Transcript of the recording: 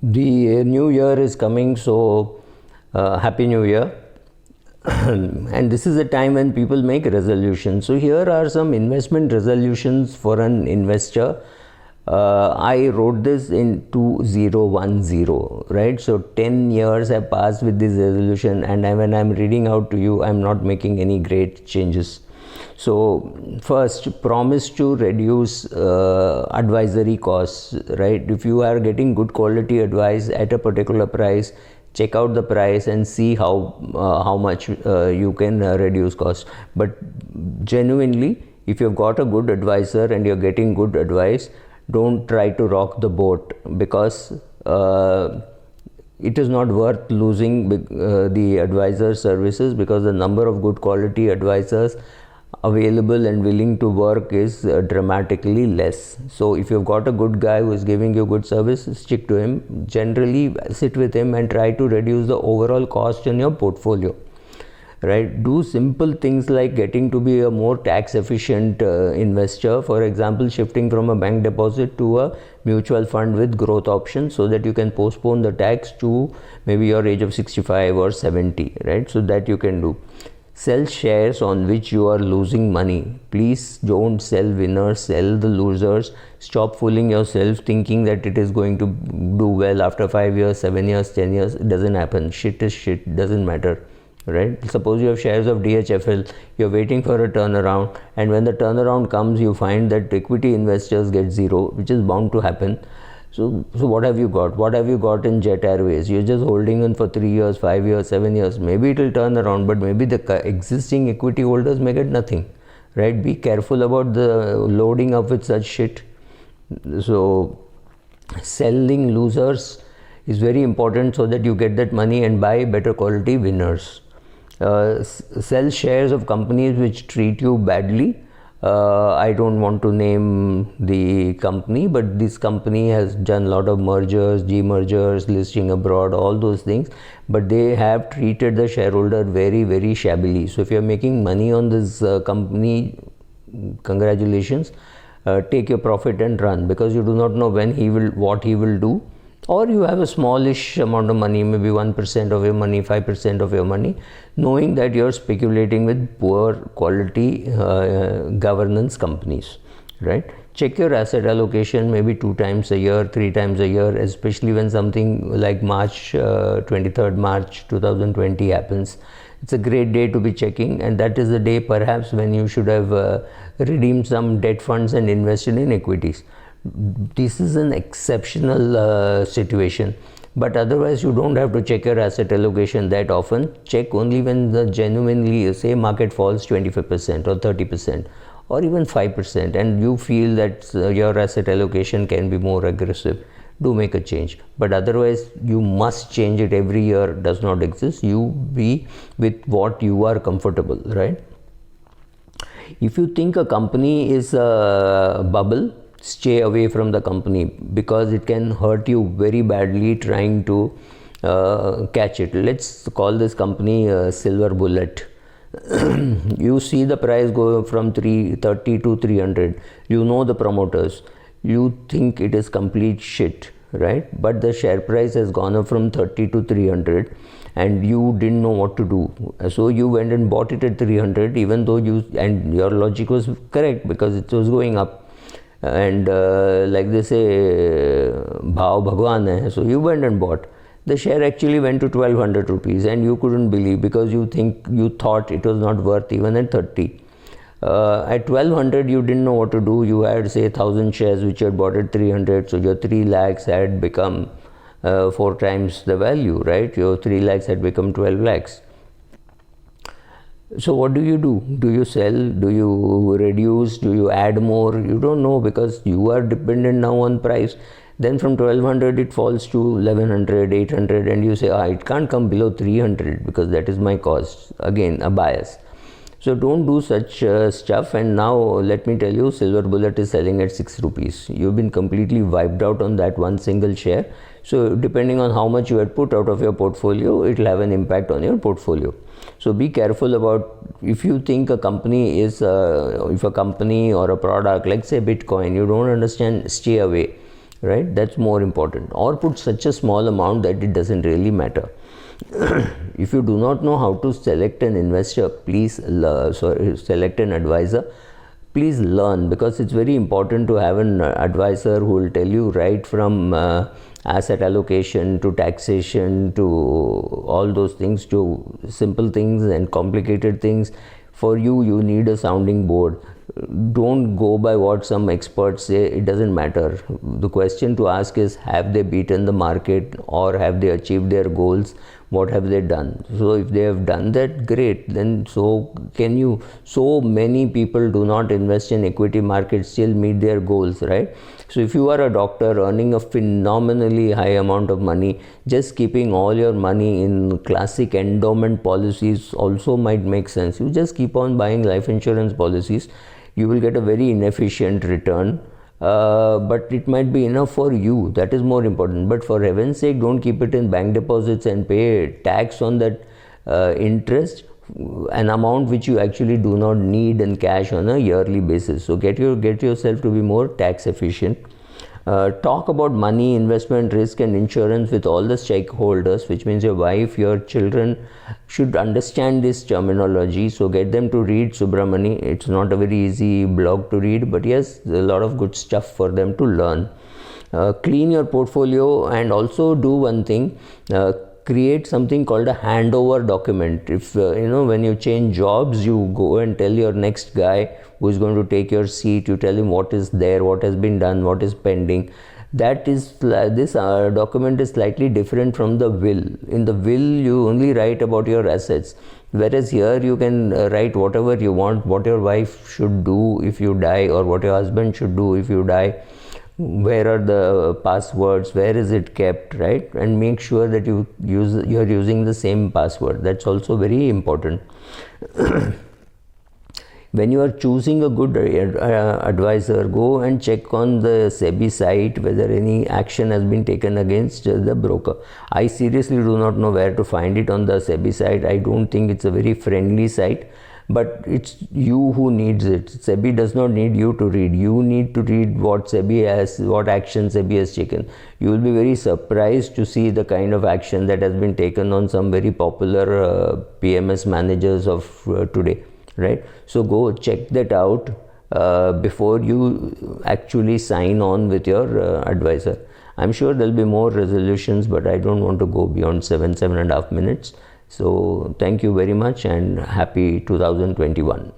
The new year is coming, so happy new year. And this is a time when people make resolutions. So here are some investment resolutions for an investor. I wrote this in 2010, right? So 10 years have passed with this resolution, and when I'm reading out to you, I'm not making any great changes. So first, promise to reduce advisory costs, right? If you are getting good quality advice at a particular price, check out the price and see how much you can reduce costs. But genuinely, if you've got a good advisor and you're getting good advice, don't try to rock the boat, because it is not worth losing the advisor services, because the number of good quality advisors available and willing to work is dramatically less. So if you've got a good guy who is giving you good service, stick to him. Generally sit with him and try to reduce the overall cost in your portfolio, right? Do simple things like getting to be a more tax efficient investor. For example, shifting from a bank deposit to a mutual fund with growth options, so that you can postpone the tax to maybe your age of 65 or 70, right? So that you can do. Sell shares on which you are losing money. Please don't sell winners, sell the losers. Stop fooling yourself thinking that it is going to do well after 5 years, 7 years, 10 years. It doesn't happen. Shit is shit, doesn't matter, right? Suppose you have shares of DHFL, you're waiting for a turnaround, and when the turnaround comes, you find that equity investors get zero, which is bound to happen. So what have you got? What have you got in Jet Airways? You're just holding on for 3 years, 5 years, 7 years. Maybe it will turn around, but maybe the existing equity holders may get nothing, right? Be careful about the loading up with such shit. So selling losers is very important, so that you get that money and buy better quality winners. Sell shares of companies which treat you badly. I don't want to name the company, but this company has done a lot of mergers, demergers, listing abroad, all those things, but they have treated the shareholder very, very shabbily. So if you're making money on this company, congratulations, take your profit and run, because you do not know what he will do. Or you have a smallish amount of money, maybe 1% of your money, 5% of your money, knowing that you're speculating with poor quality governance companies, right? Check your asset allocation maybe 2 times a year, 3 times a year, especially when something like 23rd March 2020 happens. It's a great day to be checking, and that is the day perhaps when you should have redeemed some debt funds and invested in equities. This is an exceptional situation, but otherwise you don't have to check your asset allocation that often. Check only when the genuinely, say, market falls 25% or 30% or even 5%, and you feel that your asset allocation can be more aggressive. Do make a change, but otherwise you must change it every year. Does not exist. You be with what you are comfortable, right? If you think a company is a bubble, stay away from the company, because it can hurt you very badly trying to catch it. Let's call this company Silver Bullet. You see the price go from 330 to 300. You know the promoters. You think it is complete shit, right? But the share price has gone up from 30 to 300, and you didn't know what to do. So you went and bought it at 300, even though and your logic was correct, because it was going up. And like they say, bhav bhagwan hai. So you went and bought. The share actually went to 1200 rupees, and you couldn't believe, because you thought it was not worth even at 30. At 1200 you didn't know what to do. You had, say, 1000 shares which you had bought at 300, so your 3 lakhs had become 4 times the value, right? Your 3 lakhs had become 12 lakhs. So what do? Do you sell? Do you reduce? Do you add more? You don't know, because you are dependent now on price. Then from 1200 it falls to 1100, 800, and you say, it can't come below 300 because that is my cost. Again, a bias. So don't do such stuff. And now let me tell you, Silver Bullet is selling at 6 rupees. You've been completely wiped out on that one single share. So depending on how much you had put out of your portfolio, it will have an impact on your portfolio. So be careful about, if you think a company is, if a company or a product, like say Bitcoin, you don't understand, stay away. right? That's more important. Or put such a small amount that it doesn't really matter. If you do not know how to select an investor, please select an advisor, please learn, because it's very important to have an advisor who will tell you right from asset allocation to taxation to all those things, to simple things and complicated things. For you need a sounding board. Don't go by what some experts say. It doesn't matter. The question to ask is, have they beaten the market, or have they achieved their goals? What have they done? So if they have done that, great, then so can you. So many people do not invest in equity markets, still meet their goals, right? So if you are a doctor earning a phenomenally high amount of money, just keeping all your money in classic endowment policies also might make sense. You just keep on buying life insurance policies. You will get a very inefficient return, but it might be enough for you. That is more important. But for heaven's sake, don't keep it in bank deposits and pay tax on that interest, an amount which you actually do not need in cash on a yearly basis. So get yourself to be more tax efficient. Talk about money, investment, risk and insurance with all the stakeholders, which means your wife, your children should understand this terminology. So get them to read Subramani. It's not a very easy blog to read, but yes, there's a lot of good stuff for them to learn. Clean your portfolio, and also do one thing, create something called a handover document. If when you change jobs, you go and tell your next guy who is going to take your seat, you tell him what is there, what has been done, what is pending. That is, this document is slightly different from the will. In the will, you only write about your assets, whereas here you can write whatever you want, what your wife should do if you die, or what your husband should do if you die, where are the passwords, where is it kept, right? And make sure that you're using the same password. That's also very important. When you are choosing a good advisor, go and check on the SEBI site whether any action has been taken against the broker. I seriously do not know where to find it on the SEBI site. I don't think it's a very friendly site, but it's you who needs it. SEBI does not need you to read. You need to read what action SEBI has taken. You will be very surprised to see the kind of action that has been taken on some very popular PMS managers of today, right? So go check that out before you actually sign on with your advisor. I'm sure there'll be more resolutions, but I don't want to go beyond 7.5 minutes. So thank you very much, and happy 2021.